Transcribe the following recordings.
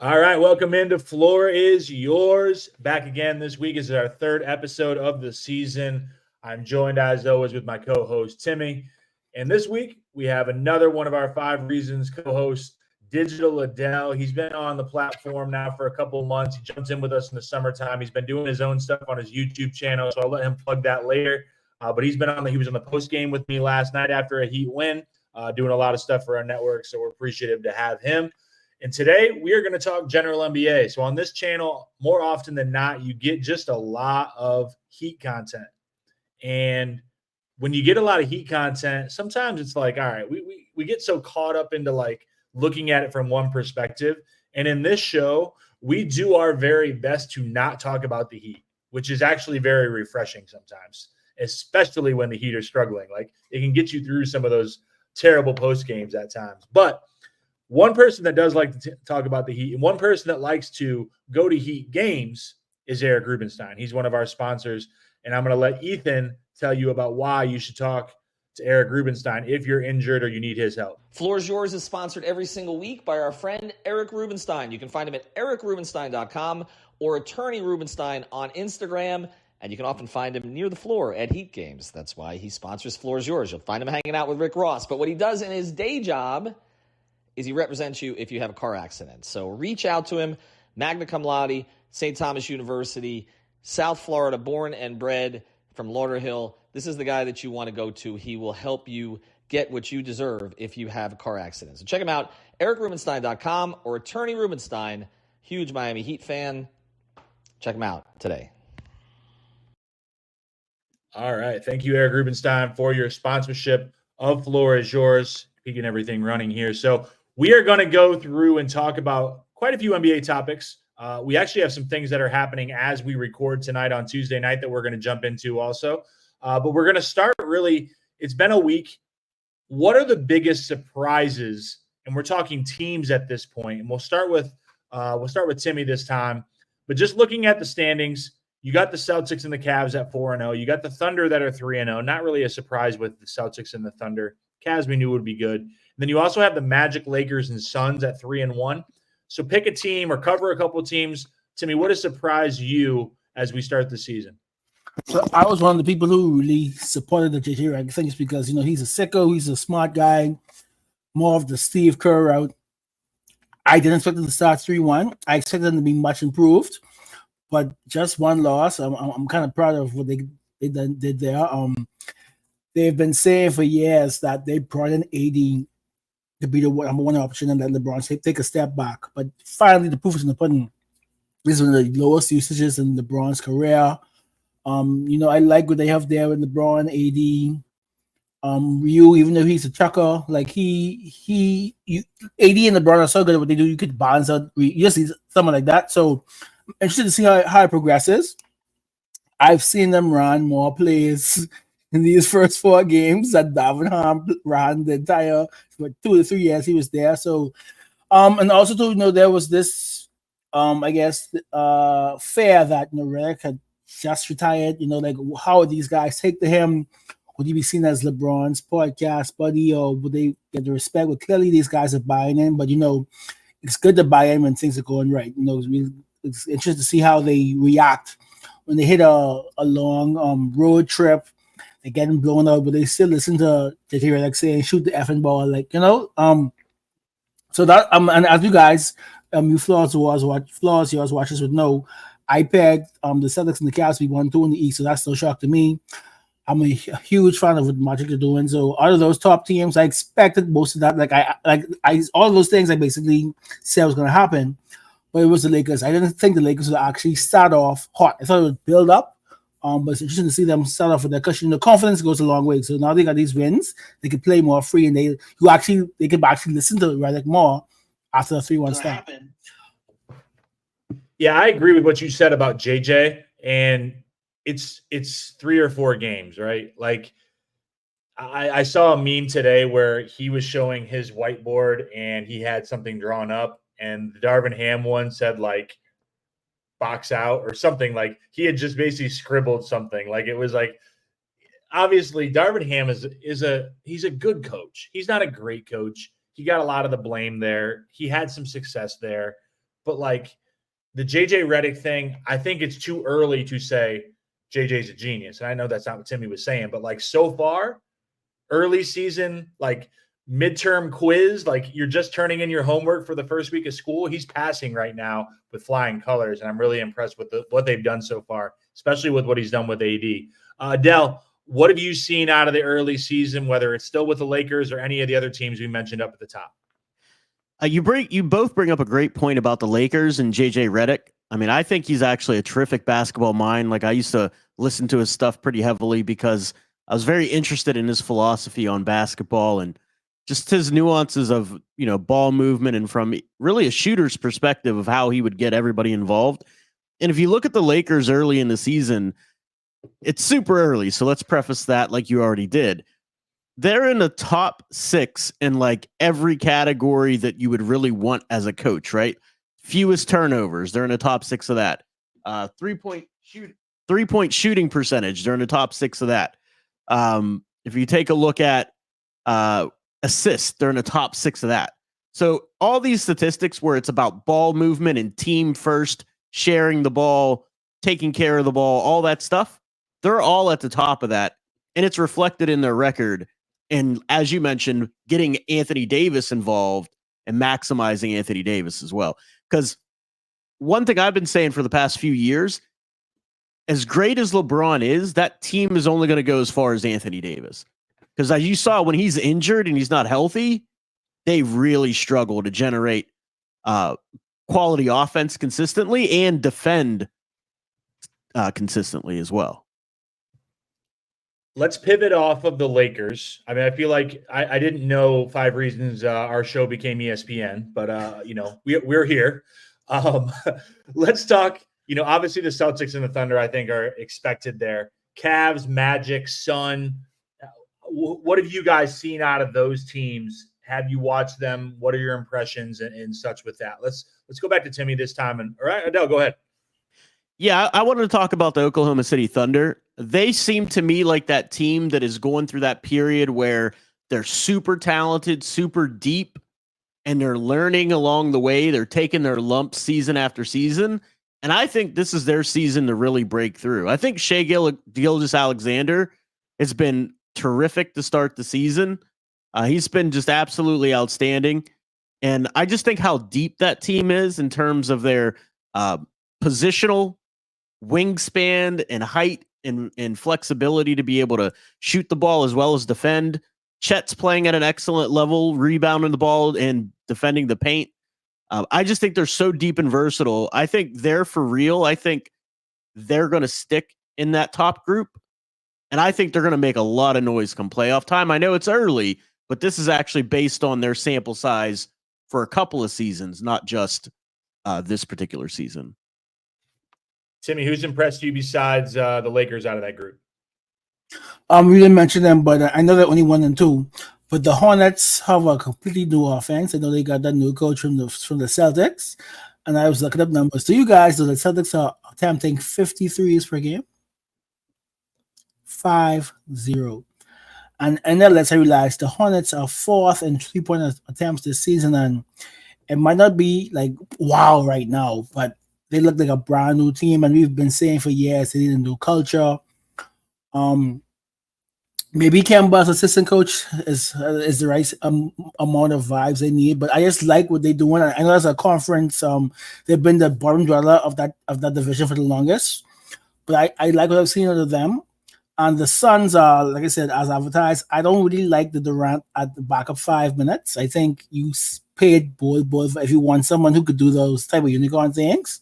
All right, welcome into Floor is Yours. Back again this week is our third episode of the season. I'm joined as always with my co-host Timmy. And this week we have another one of our 5 Reasons co-host, Digital Adele. He's been on the platform now for a couple of months. He jumps in with us in the summertime. He's been doing his own stuff on his YouTube channel, so I'll let him plug that later. But he was on the post game with me last night after a Heat win, doing a lot of stuff for our network. So we're appreciative to have him. And today we are going to talk general NBA. So on this channel, more often than not, you get just a lot of Heat content. And when you get a lot of Heat content, sometimes it's like, all right, we get so caught up into like looking at it from one perspective. And in this show, we do our very best to not talk about the Heat, which is actually very refreshing sometimes, especially when the Heat are struggling. Like it can get you through some of those terrible post games at times. But one person that does like to talk about the Heat and one person that likes to go to Heat games is Eric Rubenstein. He's one of our sponsors, and I'm going to let Ethan tell you about why you should talk to Eric Rubenstein if you're injured or you need his help. Floor is Yours is sponsored every single week by our friend Eric Rubenstein. You can find him at ericrubenstein.com or Attorney Rubenstein on Instagram, and you can often find him near the floor at Heat games. That's why he sponsors Floor is Yours. You'll find him hanging out with Rick Ross. But what he does in his day job is he represents you if you have a car accident. So reach out to him, magna cum laude, St. Thomas University, South Florida, born and bred from Lauderhill. This is the guy that you want to go to. He will help you get what you deserve if you have a car accident. So check him out, ericrubenstein.com or Attorney Rubenstein, huge Miami Heat fan. Check him out today. All right. Thank you, Eric Rubenstein, for your sponsorship of Floor is Yours, keeping everything running here. So we are going to go through and talk about quite a few NBA topics. We actually have some things that are happening as we record tonight on Tuesday night that we're going to jump into also. But we're going to start really, it's been a week. What are the biggest surprises? And we're talking teams at this point. And we'll start with Timmy this time. But just looking at the standings, you got the Celtics and the Cavs at 4-0. You got the Thunder that are 3-0. Not really a surprise with the Celtics and the Thunder. Cavs we knew would be good. And then you also have the Magic, Lakers, and Suns at 3-1. So pick a team or cover a couple of teams. Timmy, what has surprised you as we start the season? So I was one of the people who really supported the JJ Redick. I think it's because, he's a sicko. He's a smart guy. More of the Steve Kerr route. I didn't expect them to start 3-1. I expected them to be much improved. But just one loss. I'm kind of proud of what they did there. They've been saying for years that they brought in AD to be the number one option and let LeBron take a step back. But finally, the proof is in the pudding. This is one of the lowest usages in LeBron's career. I like what they have there with LeBron, AD. Ryu, even though he's a chucker, like AD and LeBron are so good at what they do, you could balance out. You just see someone like that. So I'm interested to see how it progresses. I've seen them run more plays in these first 4 games that Darvin Ham ran the entire 2 to 3 years he was there. So, and also too, there was this, fair that Redick had just retired. How would these guys take to him? Would he be seen as LeBron's podcast buddy, or would they get the respect? Well, clearly these guys are buying in, but it's good to buy in when things are going right. It's interesting to see how they react when they hit a long road trip. They're getting blown out, but they still listen to JJ Redick saying, shoot the effing ball, So that and as you guys, you Floors Yours watchers would know, I pegged the Celtics and the Cavs to be 1-2 in the East, so that's no shock to me. I'm a huge fan of what the Magic are doing. So out of those top teams, I expected most of that. All of those things I basically said was going to happen, but it was the Lakers. I didn't think the Lakers would actually start off hot. I thought it would build up. But it's interesting to see them start off with that cushion. The confidence goes a long way. So now they got these wins, they can play more free, and they can actually listen to Redick more after the 3-1 start. Yeah, I agree with what you said about JJ, and it's 3 or 4 games, right? Like I saw a meme today where he was showing his whiteboard and he had something drawn up, and the Darvin Ham one said like box out or something. Like he had just basically scribbled something. Like it was like, obviously Darvin Ham he's a good coach. He's not a great coach. He got a lot of the blame there. He had some success there, but like the JJ Redick thing, I think it's too early to say JJ's a genius. And I know that's not what Timmy was saying, but like so far, early season, like midterm quiz, like you're just turning in your homework for the first week of school. He's passing right now with flying colors, and I'm really impressed with what they've done so far, especially with what he's done with AD. Dell, what have you seen out of the early season, whether it's still with the Lakers or any of the other teams we mentioned up at the top? You both bring up a great point about the Lakers and JJ Redick. I mean, I think he's actually a terrific basketball mind. Like, I used to listen to his stuff pretty heavily because I was very interested in his philosophy on basketball and just his nuances of, ball movement and from really a shooter's perspective of how he would get everybody involved. And if you look at the Lakers early in the season, it's super early. So let's preface that like you already did. They're in the top 6 in like every category that you would really want as a coach, right? Fewest turnovers. They're in the top 6 of that. 3-point shooting percentage. They're in the top 6 of that. If you take a look at assists, they're in the top 6 of that. So all these statistics where it's about ball movement and team first, sharing the ball, taking care of the ball, all that stuff, they're all at the top of that. And it's reflected in their record. And as you mentioned, getting Anthony Davis involved and maximizing Anthony Davis as well. Because one thing I've been saying for the past few years, as great as LeBron is, that team is only going to go as far as Anthony Davis. Because as you saw, when he's injured and he's not healthy, they really struggle to generate quality offense consistently and defend consistently as well. Let's pivot off of the Lakers. I mean, I feel like I didn't know 5 reasons our show became ESPN, but we're here. Let's talk. Obviously the Celtics and the Thunder, I think, are expected there. Cavs, Magic, Sun. What have you guys seen out of those teams? Have you watched them? What are your impressions and such with that? Let's go back to Timmy this time. All right, Adele, go ahead. Yeah, I wanted to talk about the Oklahoma City Thunder. They seem to me like that team that is going through that period where they're super talented, super deep, and they're learning along the way. They're taking their lumps season after season. And I think this is their season to really break through. I think Shai Gilgeous-Alexander has been terrific to start the season. He's been just absolutely outstanding. And I just think how deep that team is in terms of their positional wingspan and height and flexibility to be able to shoot the ball as well as defend. Chet's playing at an excellent level, rebounding the ball and defending the paint. I just think they're so deep and versatile. I think they're for real. I think they're going to stick in that top group. And I think they're going to make a lot of noise come playoff time. I know it's early, but this is actually based on their sample size for a couple of seasons, not just this particular season. Timmy, who's impressed you besides the Lakers out of that group? We didn't mention them, but I know they're only 1 and 2. But the Hornets have a completely new offense. I know they got that new coach from the Celtics. And I was looking up numbers. So you guys, so the Celtics are attempting 53s per game. 5-0. And then let's realize the Hornets are 4th in 3-point attempts this season. And it might not be like wow right now, but they look like a brand new team. And we've been saying for years they need a new culture. Maybe Kemba's assistant coach is the right amount of vibes they need, but I just like what they're doing. I know as a conference, they've been the bottom dweller of that division for the longest. But I like what I've seen out of them. And the Suns are, like I said, as advertised. I don't really like the Durant at the backup 5 minutes. I think you paid both if you want someone who could do those type of unicorn things.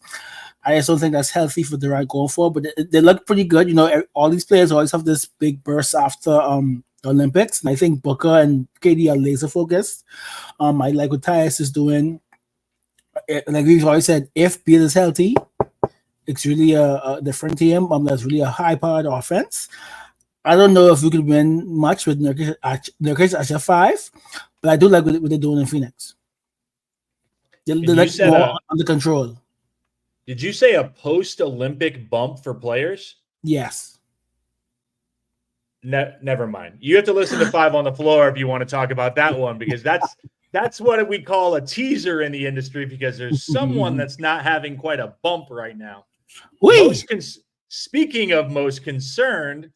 I just don't think that's healthy for Durant going forward, but they look pretty good. All these players always have this big burst after the Olympics, and I think Booker and KD are laser focused. I like what Tyus is doing. Like we've always said, if Beal is healthy, it's really a different team. That's really a high-powered offense. I don't know if we could win much with Nurkic at your 5, but I do like what they're doing in Phoenix. They're like more under control. Did you say a post-Olympic bump for players? Yes. Never mind. You have to listen to 5 on the Floor if you want to talk about that one, because that's That's what we call a teaser in the industry because there's someone that's not having quite a bump right now. Speaking of most concerned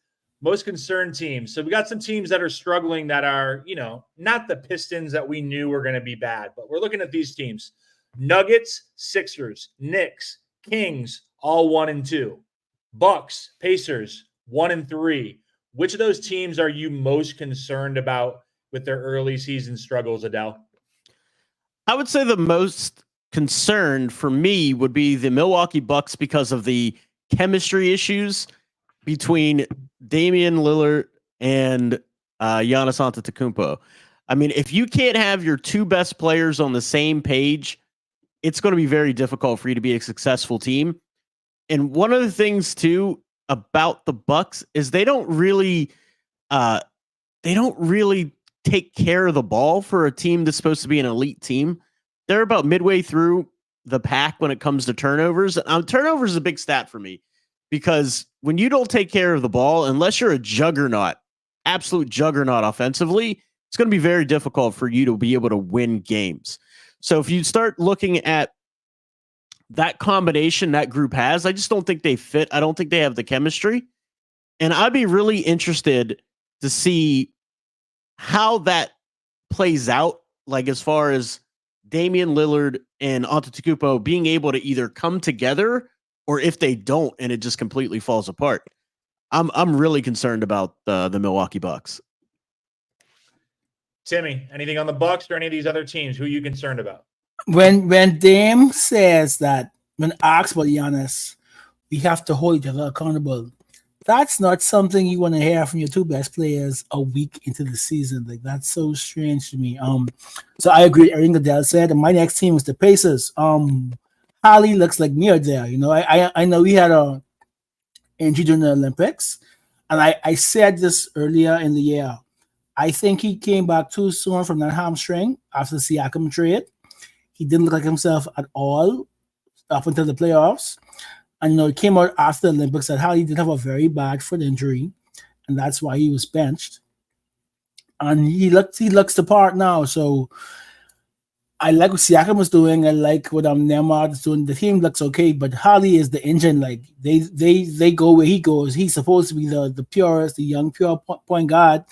teams. So we got some teams that are struggling that are, not the Pistons that we knew were going to be bad, but we're looking at these teams. Nuggets, Sixers, Knicks, Kings, all 1-2. Bucks, Pacers, 1-3. Which of those teams are you most concerned about with their early season struggles, Adele? I would say the most concerned for me would be the Milwaukee Bucks because of the chemistry issues between Damian Lillard and Giannis Antetokounmpo. I mean, if you can't have your two best players on the same page, it's going to be very difficult for you to be a successful team. And one of the things too about the Bucks is they don't really take care of the ball for a team that's supposed to be an elite team. They're about midway through the pack when it comes to turnovers. Turnovers is a big stat for me because when you don't take care of the ball, unless you're a juggernaut, absolute juggernaut offensively, it's going to be very difficult for you to be able to win games. So if you start looking at that combination that group has, I just don't think they fit. I don't think they have the chemistry. And I'd be really interested to see how that plays out, like as far as Damian Lillard and Antetokounmpo being able to either come together or if they don't and it just completely falls apart. I'm really concerned about the Milwaukee Bucks. Timmy, anything on the Bucks or any of these other teams? Who are you concerned about? When Dame says that, when asked about Giannis, we have to hold each other accountable. That's not something you want to hear from your two best players a week into the season. Like, that's so strange to me. So I agree with everything Adele said. And my next team is the Pacers. Holly looks like near there. I know we had a injury during the Olympics, and I said this earlier in the year. I think he came back too soon from that hamstring after the Siakam trade. He didn't look like himself at all up until the playoffs. And it came out after the Olympics that Holly did have a very bad foot injury, and that's why he was benched. And he looks the part now. So I like what Siakam was doing. I like what Neymar is doing. The team looks okay, but Holly is the engine. Like they go where he goes. He's supposed to be the purest, the young pure point guard.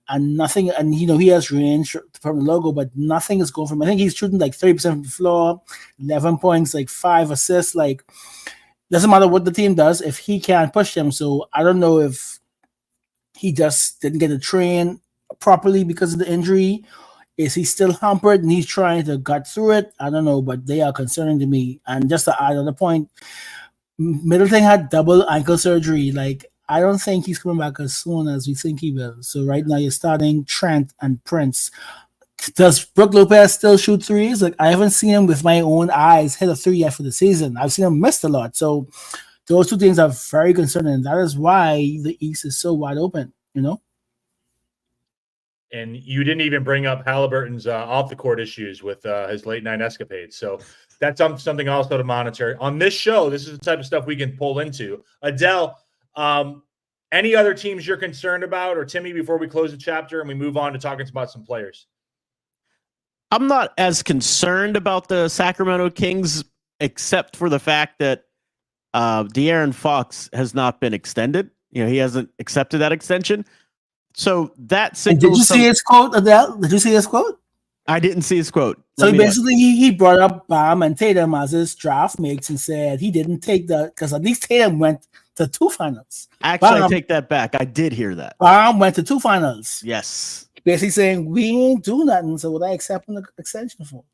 And nothing, and he has range from the logo, but nothing is going from. I think he's shooting like 30% from the floor, 11 points, like 5 assists. Like, doesn't matter what the team does if he can't push them. So I don't know if he just didn't get to train properly because of the injury. Is he still hampered and he's trying to gut through it? I don't know, but they are concerning to me. And just to add on the point, Middleton had double ankle surgery. Like, I don't think he's coming back as soon as we think he will. So right now you're starting Trent and Prince. Does Brook Lopez still shoot threes? Like, I haven't seen him with my own eyes hit a three yet for the season. I've seen him missed a lot. So those two things are very concerning. That is why the East is so wide open, And you didn't even bring up Halliburton's off-the-court issues with his late-night escapades. So that's something also to monitor. On this show, this is the type of stuff we can pull into. Adele, any other teams you're concerned about, or Timmy, before we close the chapter and we move on to talking about some players? I'm not as concerned about the Sacramento Kings, except for the fact that De'Aaron Fox has not been extended. He hasn't accepted that extension. So that signals. Did you see his quote, Adele? Did you see his quote? I didn't see his quote. So basically, he brought up Bam and Tatum as his draft mates and said he didn't take because at least Tatum went to 2 finals. Actually, I take that back. I did hear that. Bam went to 2 finals. Yes. Basically saying we ain't do nothing, so what I accepting the extension for?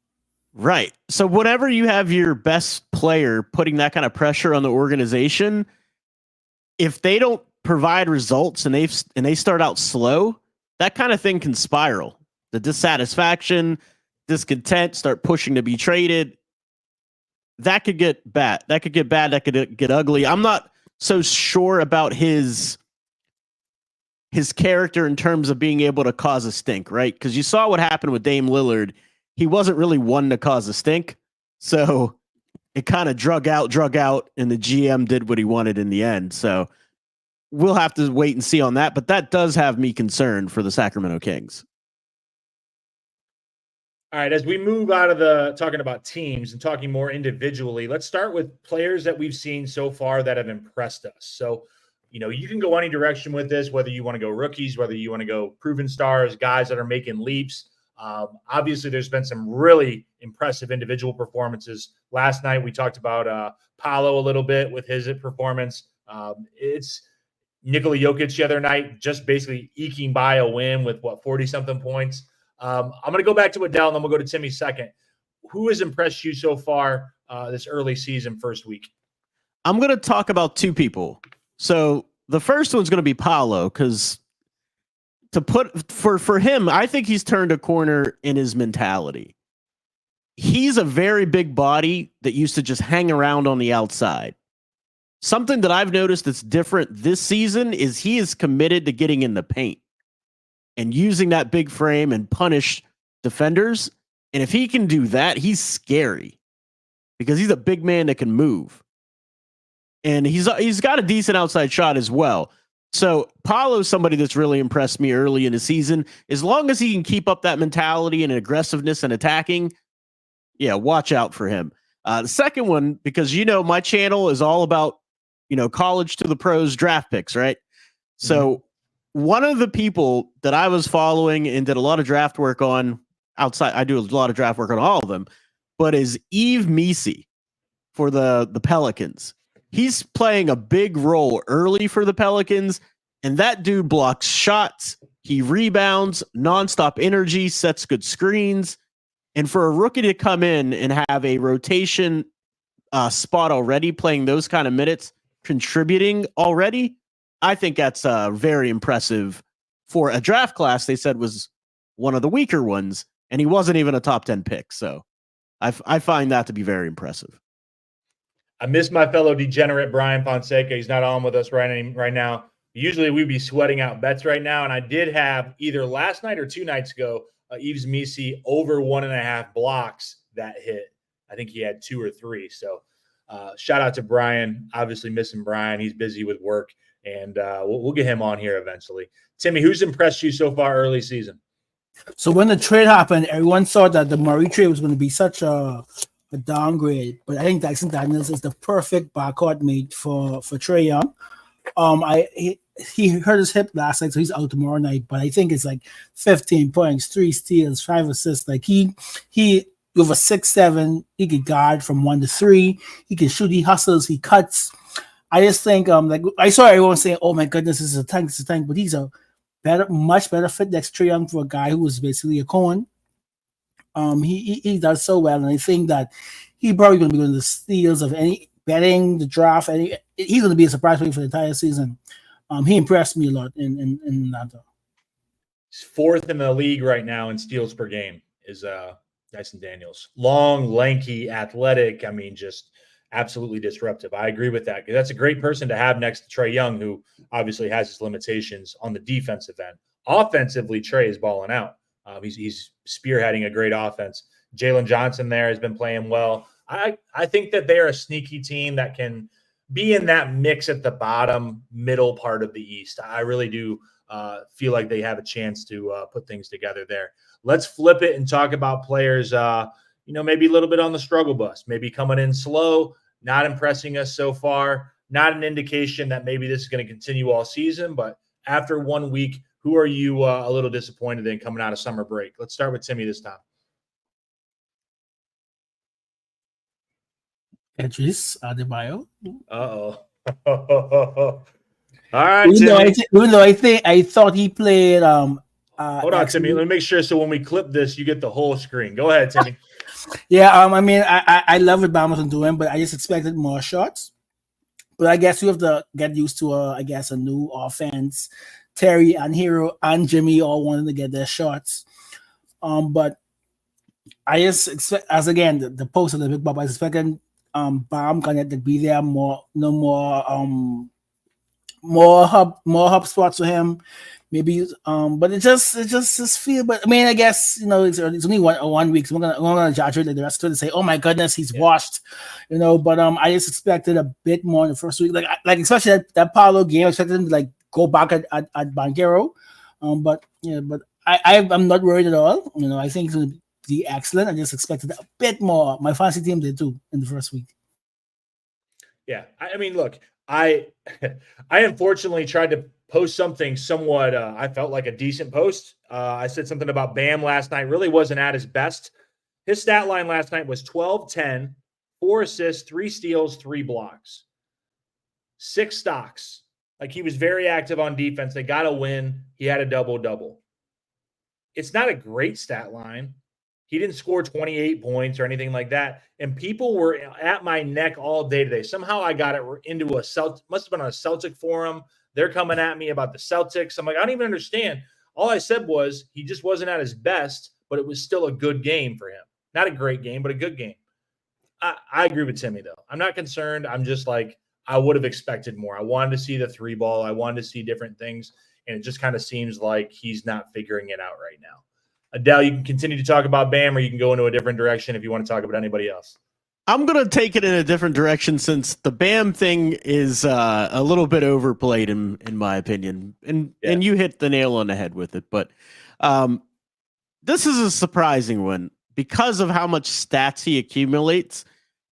Right. So whenever you have your best player putting that kind of pressure on the organization, if they don't provide results and they start out slow, that kind of thing can spiral. The dissatisfaction, discontent, start pushing to be traded. That could get bad. That could get ugly. I'm not so sure about his character in terms of being able to cause a stink, right? Because you saw what happened with Dame Lillard. He wasn't really one to cause a stink. So it kind of drug out, and the GM did what he wanted in the end. So we'll have to wait and see on that. But that does have me concerned for the Sacramento Kings. All right, as we move out of the talking about teams and talking more individually, let's start with players that we've seen so far that have impressed us. So, you can go any direction with this, whether you want to go rookies, whether you want to go proven stars, guys that are making leaps. Obviously, there's been some really impressive individual performances. Last night, we talked about Paolo a little bit with his performance. It's Nikola Jokic the other night, just basically eking by a win with 40-something points. I'm going to go back to Adele, and then we'll go to Timmy second. Who has impressed you so far this early season, first week? I'm going to talk about two people. So the first one's going to be Paolo, because for him, I think he's turned a corner in his mentality. He's a very big body that used to just hang around on the outside. Something that I've noticed that's different this season is he is committed to getting in the paint and using that big frame and punish defenders. And if he can do that, he's scary because he's a big man that can move. And he's got a decent outside shot as well. So Paolo's somebody that's really impressed me early in the season. As long as he can keep up that mentality and aggressiveness and attacking, yeah, watch out for him. The second one, because my channel is all about college to the pros draft picks, right? So one of the people that I was following and did a lot of draft work on outside, I do a lot of draft work on all of them, but is Yves Missi for the Pelicans. He's playing a big role early for the Pelicans, and that dude blocks shots. He rebounds, nonstop energy, sets good screens. And for a rookie to come in and have a rotation spot already, playing those kind of minutes, contributing already, I think that's very impressive for a draft class they said was one of the weaker ones, and he wasn't even a top 10 pick. So I find that to be very impressive. I miss my fellow degenerate Brian Fonseca. He's not on with us right now. Usually we'd be sweating out bets right now, and I did have either last night or 2 nights ago Yves Missi over 1.5 blocks that hit. I think he had 2 or 3. So shout out to Brian. Obviously missing Brian. He's busy with work, and we'll get him on here eventually. Timmy, who's impressed you so far early season? So when the trade happened, everyone thought that the Murray trade was going to be such a downgrade, but I think Dyson Daniels is the perfect backcourt mate for Trae Young. He hurt his hip last night, so he's out tomorrow night. But I think it's like 15 points, 3 steals, 5 assists. Like he over 6'7", he could guard from 1 to 3. He can shoot. He hustles. He cuts. I just think like I saw everyone saying, "Oh my goodness, this is a tank, but he's a much better fit next Trae Young for a guy who was basically a Cohen. He does so well, and I think that he probably going to be one of the steals of any betting the draft. He's going to be a surprise player for the entire season. He impressed me a lot in Atlanta. He's 4th in the league right now in steals per game is Dyson Daniels. Long, lanky, athletic. I mean, just absolutely disruptive. I agree with that. That's a great person to have next to Trae Young, who obviously has his limitations on the defensive end. Offensively, Trae is balling out. He's spearheading a great offense. Jalen Johnson there has been playing well. I think that they're a sneaky team that can be in that mix at the bottom, middle part of the East. I really do feel like they have a chance to put things together there. Let's flip it and talk about players, maybe a little bit on the struggle bus, maybe coming in slow, not impressing us so far, not an indication that maybe this is going to continue all season, but after 1 week, who are you a little disappointed in coming out of summer break? Let's start with Timmy this time. Idris Adebayo. Uh-oh. All right, Timmy. Even though I thought he played. Hold on, Timmy. Let me make sure. So when we clip this, you get the whole screen. Go ahead, Timmy. Yeah, I mean, I love what Bama's doing, but I just expected more shots. But I guess you have to get used to a new offense. Terry and Hero and Jimmy all wanted to get their shots. But I just expect, as again, the post of the Big Bob, I was expecting Bam gonna be there more hub spots for him. Maybe but it just feel. But I mean, I guess it's only one week, so we're gonna judge it like the rest of it and say, oh my goodness, he's washed, But I just expected a bit more in the first week, like especially that Paolo game. I expected him to like go back at Banchero, but I'm not worried at all. I think he's be excellent. I just expected a bit more. My fantasy team did too in the first week. Yeah, I mean, look, I unfortunately tried to post something somewhat. I felt like a decent post. I said something about Bam last night. Really wasn't at his best. His stat line last night was 12-10, 4 assists, 3 steals, 3 blocks, 6 stocks. Like, he was very active on defense. They got a win. He had a double-double. It's not a great stat line. He didn't score 28 points or anything like that. And people were at my neck all day today. Somehow I got it into a must have been on a Celtic forum. They're coming at me about the Celtics. I'm like, I don't even understand. All I said was he just wasn't at his best, but it was still a good game for him. Not a great game, but a good game. I agree with Timmy, though. I'm not concerned. I'm just like, I would have expected more. I wanted to see the 3 ball. I wanted to see different things. And it just kind of seems like he's not figuring it out right now. Adele, you can continue to talk about Bam, or you can go into a different direction if you want to talk about anybody else. I'm going to take it in a different direction since the Bam thing is a little bit overplayed in my opinion. And you hit the nail on the head with it. But this is a surprising one because of how much stats he accumulates.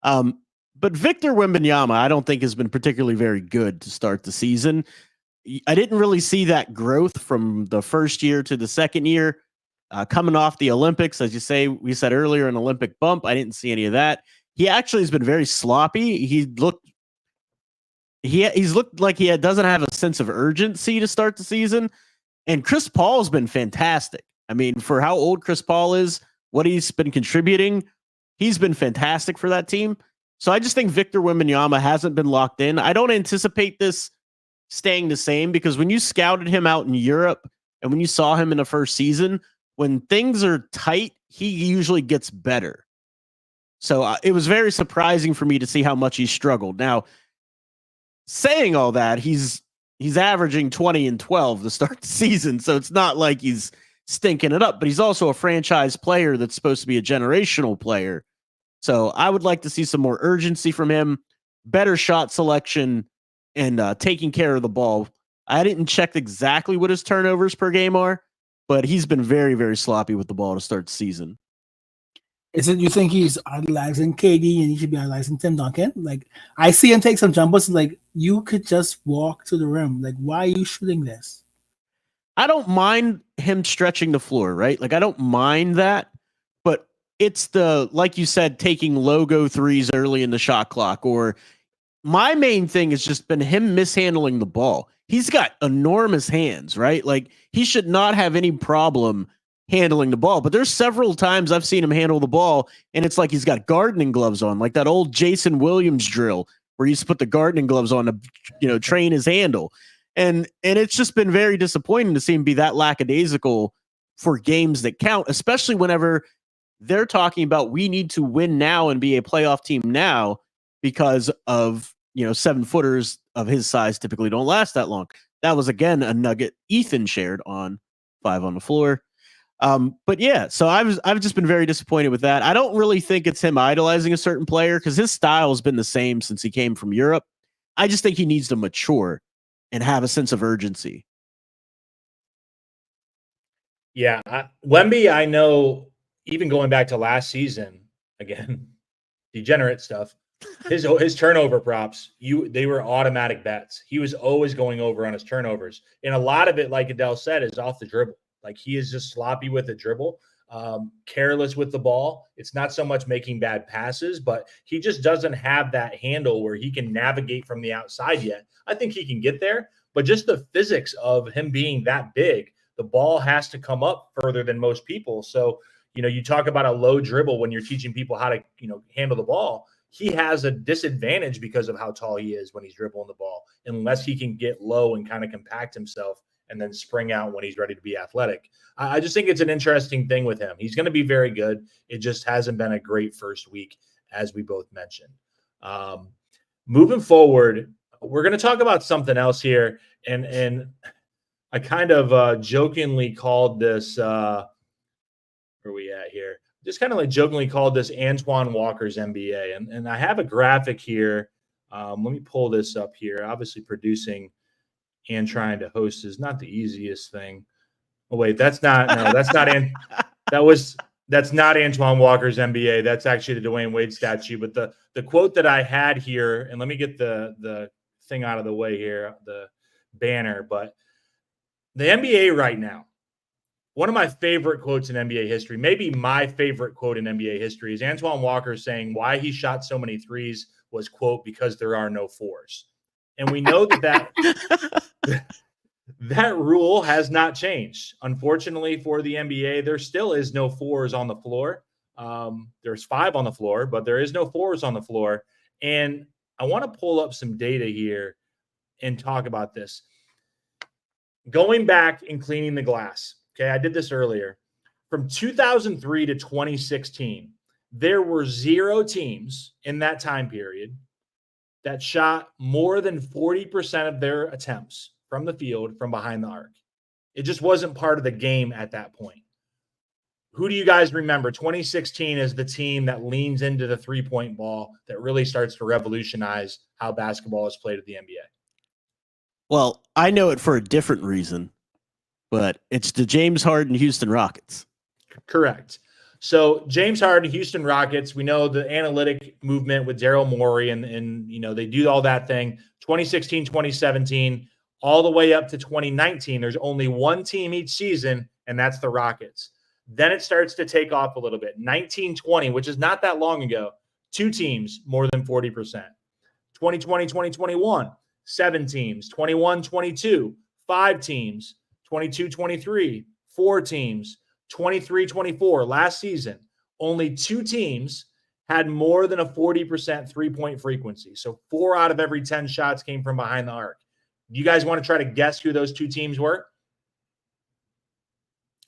But Victor Wembanyama, I don't think has been particularly very good to start the season. I didn't really see that growth from the first year to the second year. Coming off the Olympics, as you say, we said earlier, an Olympic bump. I didn't see any of that. He actually has been very sloppy. He's looked like he doesn't have a sense of urgency to start the season. And Chris Paul's been fantastic. I mean, for how old Chris Paul is, what he's been contributing, he's been fantastic for that team. So I just think Victor Wembanyama hasn't been locked in. I don't anticipate this staying the same because when you scouted him out in Europe and when you saw him in the first season, when things are tight, he usually gets better. So it was very surprising for me to see how much he struggled. Now, saying all that, he's averaging 20 and 12 to start the season, so it's not like he's stinking it up, but he's also a franchise player that's supposed to be a generational player. So I would like to see some more urgency from him, better shot selection, and taking care of the ball. I didn't check exactly what his turnovers per game are, but he's been very, very sloppy with the ball to start the season. Is it you think he's idolizing KD and he should be idolizing Tim Duncan? Like, I see him take some jumpers. Like, you could just walk to the rim. Like, why are you shooting this? I don't mind him stretching the floor, right? Like, I don't mind that, but it's like you said, taking logo threes early in the shot clock. Or my main thing has just been him mishandling the ball. He's got enormous hands, right? Like, he should not have any problem handling the ball. But there's several times I've seen him handle the ball, and it's like he's got gardening gloves on, like that old Jason Williams drill where he used to put the gardening gloves on to, train his handle. And it's just been very disappointing to see him be that lackadaisical for games that count, especially whenever they're talking about we need to win now and be a playoff team now because of 7-footers of his size typically don't last that long. That was, again, a nugget Ethan shared on 5 on the Floor. But yeah, so I've just been very disappointed with that. I don't really think it's him idolizing a certain player because his style has been the same since he came from Europe. I just think he needs to mature and have a sense of urgency. Yeah, Wemby, I know, even going back to last season, again, degenerate stuff. His turnover props, they were automatic bets. He was always going over on his turnovers, and a lot of it, like Adele said, is off the dribble. Like, he is just sloppy with the dribble, careless with the ball. It's not so much making bad passes, but he just doesn't have that handle where he can navigate from the outside yet. I think he can get there, but just the physics of him being that big, the ball has to come up further than most people. So, you talk about a low dribble when you're teaching people how to, handle the ball. He has a disadvantage because of how tall he is when he's dribbling the ball, unless he can get low and kind of compact himself and then spring out when he's ready to be athletic. I just think it's an interesting thing with him. He's going to be very good. It just hasn't been a great first week, as we both mentioned. Moving forward, we're going to talk about something else here. And I kind of jokingly called this, where are we at here? Just kind of like jokingly called this Antoine Walker's NBA. And I have a graphic here. Let me pull this up here. Obviously, producing and trying to host is not the easiest thing. Oh, wait, that's not. That's not Antoine Walker's NBA. That's actually the Dwayne Wade statue. But the quote that I had here, and let me get the thing out of the way here, the banner. But the NBA right now, one of my favorite quotes in NBA history, maybe my favorite quote in NBA history, is Antoine Walker saying why he shot so many threes was, quote, because there are no fours. And we know that that rule has not changed. Unfortunately for the NBA, there still is no fours on the floor. There's 5 on the floor, but there is no fours on the floor. And I want to pull up some data here and talk about this. Going back and cleaning the glass. Okay, I did this earlier. From 2003 to 2016, there were 0 teams in that time period that shot more than 40% of their attempts from the field from behind the arc. It just wasn't part of the game at that point. Who do you guys remember? 2016 is the team that leans into the three-point ball that really starts to revolutionize how basketball is played at the NBA. Well, I know it for a different reason, but it's the James Harden Houston Rockets. Correct. So James Harden, Houston Rockets, we know the analytic movement with Daryl Morey and you know, they do all that thing. 2016, 2017, all the way up to 2019, there's only one team each season, and that's the Rockets. Then it starts to take off a little bit. 1920, which is not that long ago, 2 teams more than 40%. 2020, 2021, 7 teams. 21, 22, 5 teams. 22, 23, 4 teams. 23, 24, last season, only 2 teams had more than a 40% three-point frequency. So 4 out of every 10 shots came from behind the arc. You guys want to try to guess who those 2 teams were?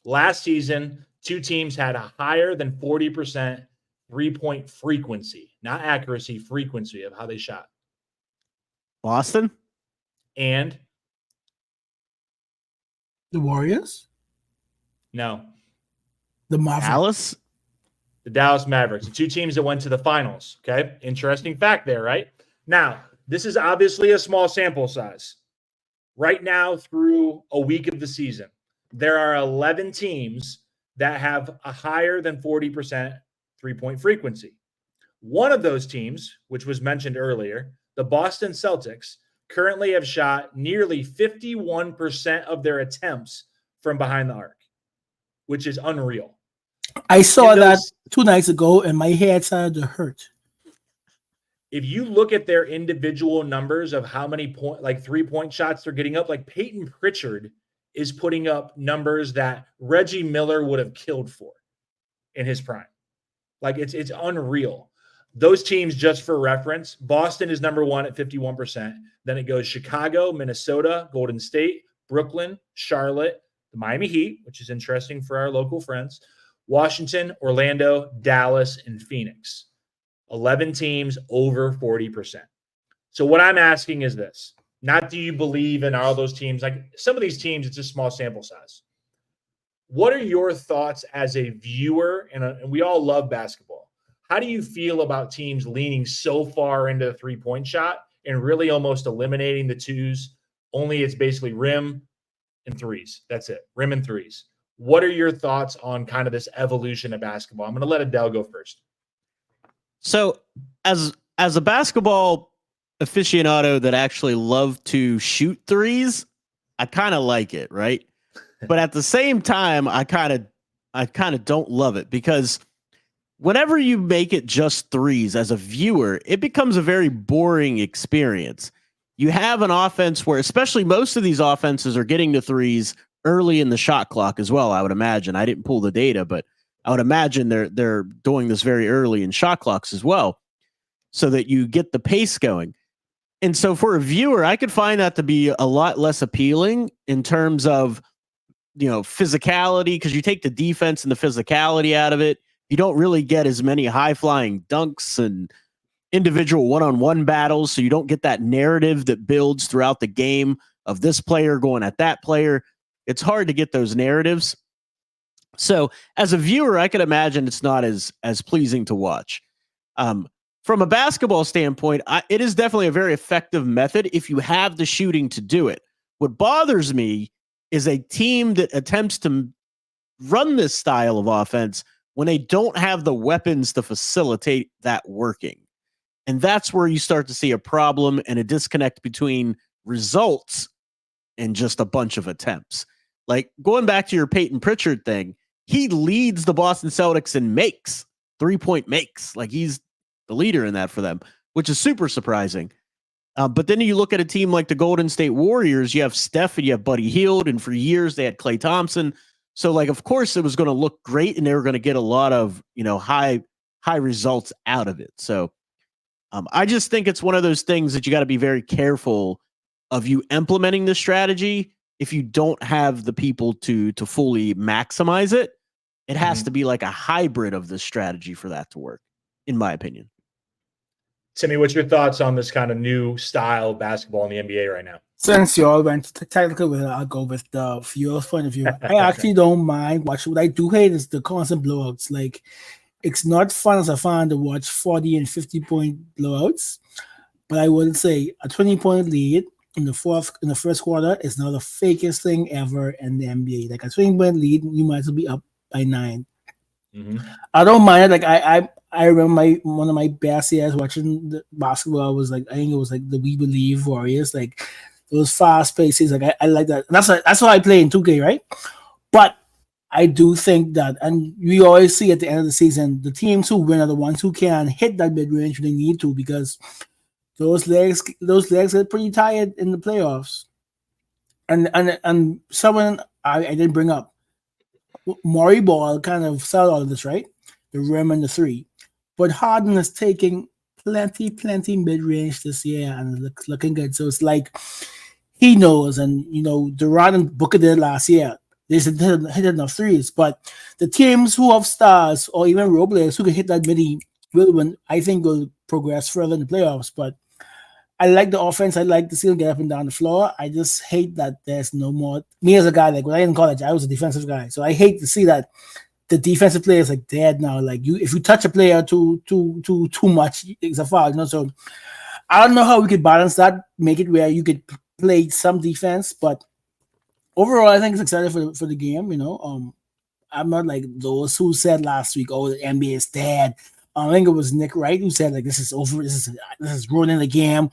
Last season, 2 teams had a higher than 40% three-point frequency, not accuracy, frequency of how they shot. Boston? And? The Warriors? No. The Mavericks. Dallas? The Dallas Mavericks. The 2 teams that went to the finals. Okay. Interesting fact there, right? Now, this is obviously a small sample size. Right now, through a week of the season, there are 11 teams that have a higher than 40% three-point frequency. One of those teams, which was mentioned earlier, the Boston Celtics, currently have shot nearly 51% of their attempts from behind the arc, which is unreal. I saw that 2 nights ago, and my head started to hurt. If you look at their individual numbers of how many three-point shots they're getting up, like Peyton Pritchard is putting up numbers that Reggie Miller would have killed for in his prime. Like it's unreal. Those teams, just for reference, Boston is number 1 at 51%. Then it goes Chicago, Minnesota, Golden State, Brooklyn, Charlotte, the Miami Heat, which is interesting for our local friends, Washington, Orlando, Dallas, and Phoenix. 11 teams over 40%. So what I'm asking is this. Not do you believe in all those teams? Like some of these teams, it's a small sample size. What are your thoughts as a viewer? And we all love basketball. How do you feel about teams leaning so far into the three-point shot and really almost eliminating the twos? Only it's basically rim and threes. That's it. Rim and threes. What are your thoughts on kind of this evolution of basketball? I'm going to let Adele go first. So as a basketball aficionado that actually love to shoot threes, I kind of like it, right? But at the same time, I kind of don't love it because whenever you make it just threes as a viewer, it becomes a very boring experience. You have an offense where, especially most of these offenses are getting to threes early in the shot clock as well, I would imagine. I didn't pull the data, but I would imagine they're doing this very early in shot clocks as well, so that you get the pace going. And so for a viewer, I could find that to be a lot less appealing in terms of, physicality, because you take the defense and the physicality out of it. You don't really get as many high-flying dunks and individual one-on-one battles, so you don't get that narrative that builds throughout the game of this player going at that player. It's hard to get those narratives. So as a viewer, I could imagine it's not as pleasing to watch. From a basketball standpoint, it is definitely a very effective method if you have the shooting to do it. What bothers me is a team that attempts to run this style of offense when they don't have the weapons to facilitate that working. And that's where you start to see a problem and a disconnect between results and just a bunch of attempts. Like going back to your Peyton Pritchard thing, he leads the Boston Celtics in makes, 3-point makes. Like he's the leader in that for them, which is super surprising. But then you look at a team like the Golden State Warriors, you have Steph and you have Buddy Hield, and for years they had Klay Thompson. So, like, of course, it was going to look great, and they were going to get a lot of, high results out of it. So, I just think it's one of those things that you got to be very careful of you implementing this strategy. If you don't have the people to fully maximize it, it has to be like a hybrid of this strategy for that to work, in my opinion. Timmy, what's your thoughts on this kind of new style of basketball in the NBA right now? Since you all went technical with it, I'll go with the Fuel's point of view. I actually don't mind watching. What I do hate is the constant blowouts. Like, it's not fun as a fan to watch 40 and 50-point blowouts, but I would say a 20-point lead in the first quarter is now the fakest thing ever in the NBA. Like a 20-point lead, you might as well be up by 9. I don't mind it. Like I remember one of my best years watching the basketball was like, I think it was like the We Believe Warriors, like those fast paces. Like I like that. And that's what I play in 2K, right? But I do think that, and we always see at the end of the season, the teams who win are the ones who can hit that mid range when they need to, because those legs get pretty tired in the playoffs. And someone I didn't bring up, Maury Ball kind of sell all of this, right? The rim and the 3. But Harden is taking plenty mid-range this year and looking good. So it's like he knows, and Durant and Booker did last year. They hit enough threes, but the teams who have stars or even role players who can hit that midi I think will progress further in the playoffs. But I like the offense. I like to see them get up and down the floor. I just hate that there's no more. Me as a guy, like when I was in college, I was a defensive guy, so I hate to see that the defensive player is like dead now. Like if you touch a player too much, it's a foul. So I don't know how we could balance that, make it where you could play some defense, but overall, I think it's exciting for the game. I'm not like those who said last week, "Oh, the NBA is dead." I think it was Nick Wright who said, like, this is over. This is ruining the game.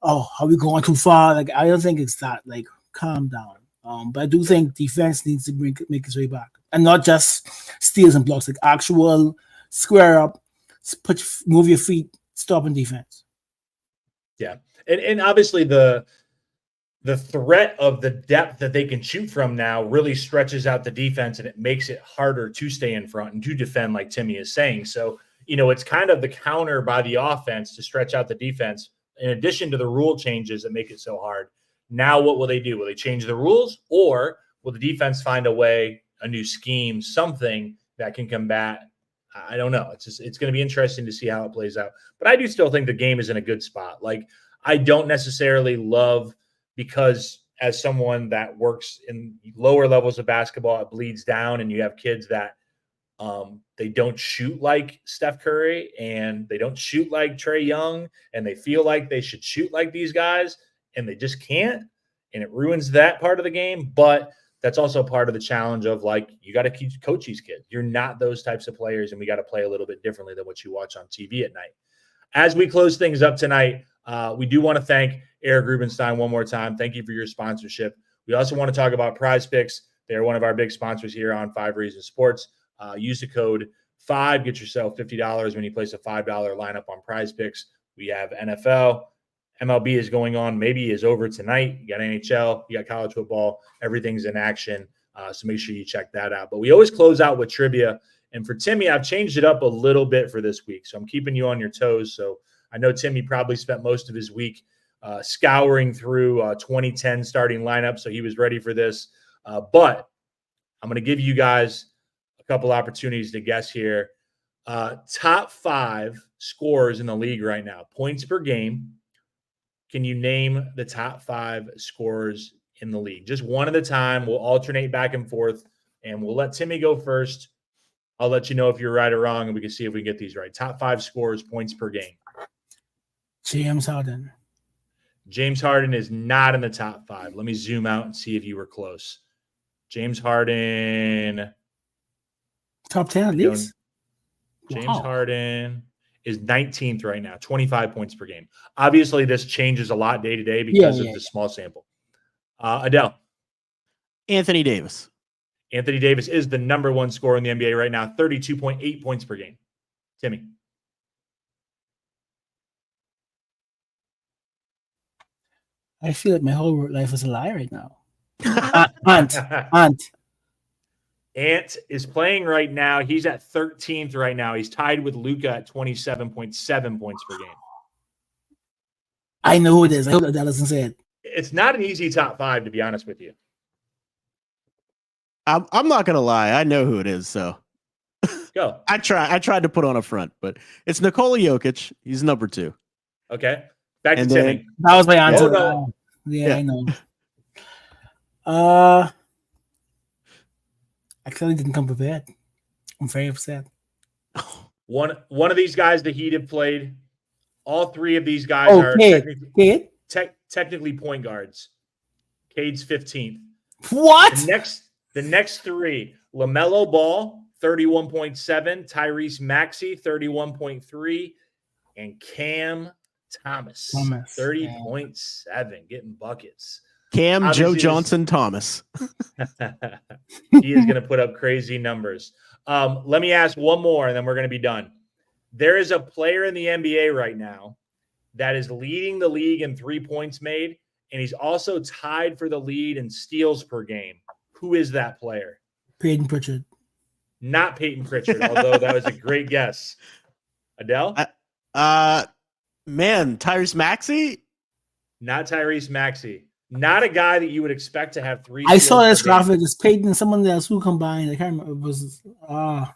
Oh, are we going too far? Like, I don't think it's that. Like, calm down. But I do think defense needs to make its way back, and not just steals and blocks. Like actual square up, move your feet, stop in defense. Yeah, and obviously the threat of the depth that they can shoot from now really stretches out the defense, and it makes it harder to stay in front and to defend, like Timmy is saying. So, it's kind of the counter by the offense to stretch out the defense, in addition to the rule changes that make it so hard. Now, what will they do? Will they change the rules, or will the defense find a way, a new scheme, something that can combat? I don't know. It's going to be interesting to see how it plays out. But I do still think the game is in a good spot. Like, I don't necessarily love, because as someone that works in lower levels of basketball, it bleeds down, and you have kids that they don't shoot like Steph Curry and they don't shoot like Trae Young, and they feel like they should shoot like these guys, and they just can't, and it ruins that part of the game. But that's also part of the challenge of, like, you got to coach these kids. You're not those types of players, and we got to play a little bit differently than what you watch on TV at night. As we close things up tonight, we do want to thank Eric Rubenstein one more time. Thank you for your sponsorship. We also want to talk about Prize Picks. They're one of our big sponsors here on 5 Reasons Sports. Use the code 5, get yourself $50 when you place a $5 lineup on Prize Picks. We have NFL. MLB is going on, maybe is over tonight. You got NHL, you got college football. Everything's in action. So make sure you check that out. But we always close out with trivia. And for Timmy, I've changed it up a little bit for this week. So I'm keeping you on your toes. So I know Timmy probably spent most of his week scouring through 2010 starting lineup. So he was ready for this. But I'm going to give you guys a couple opportunities to guess here. Top 5 scorers in the league right now, points per game. Can you name the top 5 scorers in the league? Just one at a time. We'll alternate back and forth, and we'll let Timmy go first. I'll let you know if you're right or wrong, and we can see if we can get these right. Top 5 scorers, points per game. James Harden. James Harden is not in the top 5. Let me zoom out and see if you were close. James Harden. Top 10 at least. James Wow. Harden is 19th right now, 25 points per game. Obviously, this changes a lot day to day because of the small sample. Adele. Anthony Davis. Anthony Davis is the number one scorer in the NBA right now, 32.8 points per game. Timmy. I feel like my whole life is a lie right now. Ant. Ant is playing right now. He's at 13th right now. He's tied with Luka at 27.7 points per game. I know who it is. I hope that doesn't say it. It's not an easy top 5, to be honest with you. I'm not gonna lie. I know who it is. So go. I tried to put on a front, but it's Nikola Jokic. He's number 2. Okay. Back to Timmy. That was my answer. No. Yeah, I know. I clearly didn't come prepared. I'm very upset. One of these guys the Heat have played. All 3 of these guys are technically point guards. Cade's 15th. What? The next 3, LaMelo Ball, 31.7, Tyrese Maxey, 31.3, and Cam Thomas 30.7, getting buckets. Cam Joe Johnson Thomas. He is going to put up crazy numbers. Let me ask one more, and then we're going to be done. There is a player in the NBA right now that is leading the league in 3 points made, and he's also tied for the lead in steals per game. Who is that player? Peyton Pritchard. Not Peyton Pritchard, although that was a great guess. Adele? Tyrese Maxey? Not Tyrese Maxey. Not a guy that you would expect to have 3. I saw this graphic. It's Peyton and someone else who combined. I can't remember. It was I'll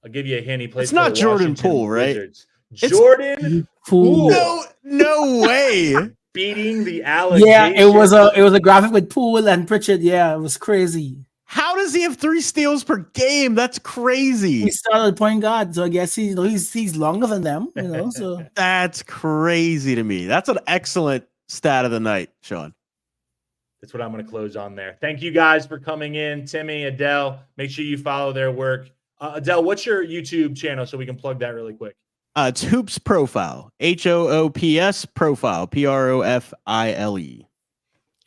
give you a hint. He plays. It's not Jordan Poole, right? Wizards. Jordan Poole. No way. Beating the Allegations. Yeah, it was a graphic with Poole and Pritchard. Yeah, it was crazy. How does he have 3 steals per game? That's crazy. He started point guard, so I guess he's longer than them. So that's crazy to me. That's an excellent stat of the night, Sean. That's what I'm going to close on there. Thank you guys for coming in, Timmy, Adele. Make sure you follow their work. Adele, what's your YouTube channel so we can plug that really quick? It's Hoops Profile, HOOPS Profile, PROFILE.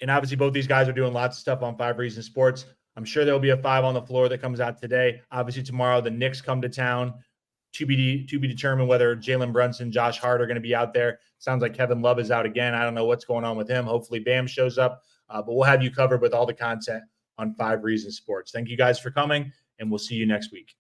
And obviously, both these guys are doing lots of stuff on 5 Reasons Sports. I'm sure there'll be a 5 on the floor that comes out today. Obviously, tomorrow the Knicks come to town. To be determined whether Jalen Brunson, Josh Hart are going to be out there. Sounds like Kevin Love is out again. I don't know what's going on with him. Hopefully, Bam shows up. But we'll have you covered with all the content on 5 Reasons Sports. Thank you guys for coming, and we'll see you next week.